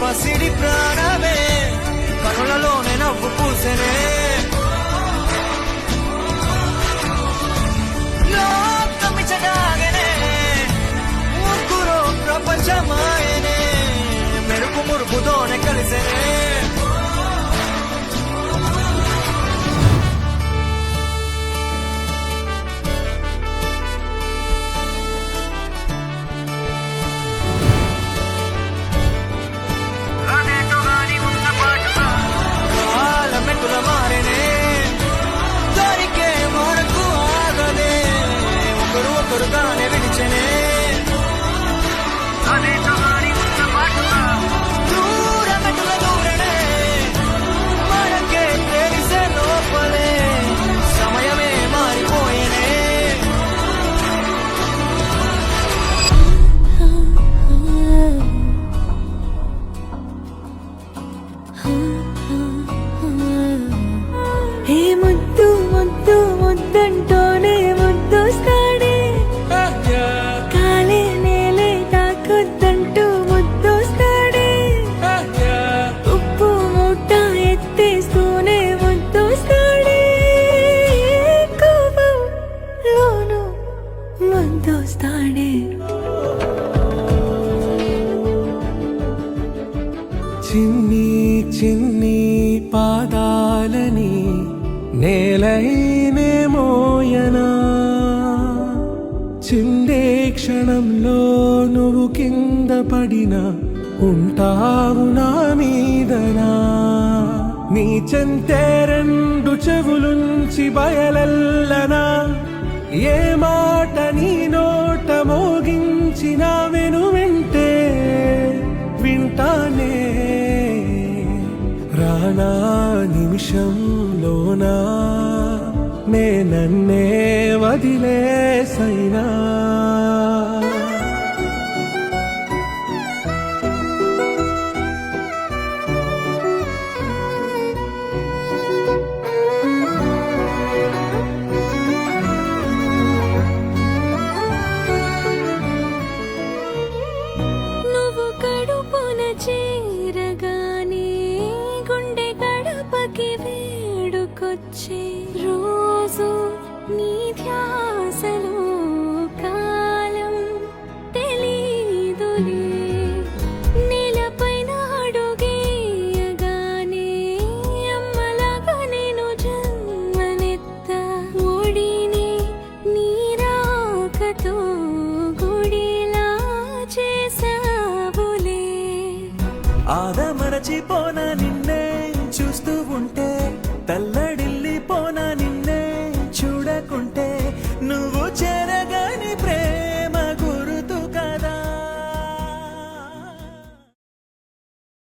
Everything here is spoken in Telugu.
పసిడి ప్రాణమే కనులలోనే నవ్వు పూసెనే లోకమిచడాగనే ముగ్గురు ప్రపంచమాయనే మెరుపు మురుపుతోనే కలిసెనే ఒకరుగానే విడిచెనే దూరమెటుల దూరనే మనకే తెలిసే లోపలే సమయమే మారిపోయేనే ఏ ముద్దు ముద్దు ముద్దంటోనే ముద్దొస్తాడే కాలే నేలే తాకొద్దంటూ ముద్దొస్తాడే ఉప్పు మూట ఎత్తేస్తూనే ముద్దొస్తాడే కోపంలోను ముద్దొస్తాడే చిన్ని చిన్ని పాదాలని నేలైనే మోయనా చిందే క్షణంలో నువ్వు కింద పడినా ఉంటావు నా మీదనా నీ చెంతే రెండు చెవులుంచి బయలెల్లనా ఏ మాట నీ నోట మోగించిన వెనువెంటే వింటానే రానా నిమిషంలోనా నన్నే వదిలేసైనా నువ్వు కడుపున చేరగానే గుండె గడపకి వేడుకొచ్చే రోజు నీ ధ్యాసలో కాలం తెలీదులే నేలపైన అడుగేయగానే అమ్మలాగా నేను జన్మనెత్త ఒడిని నీ రాకతో గుడిలా చేసావులే ఆదమరచిపోనా నిన్ను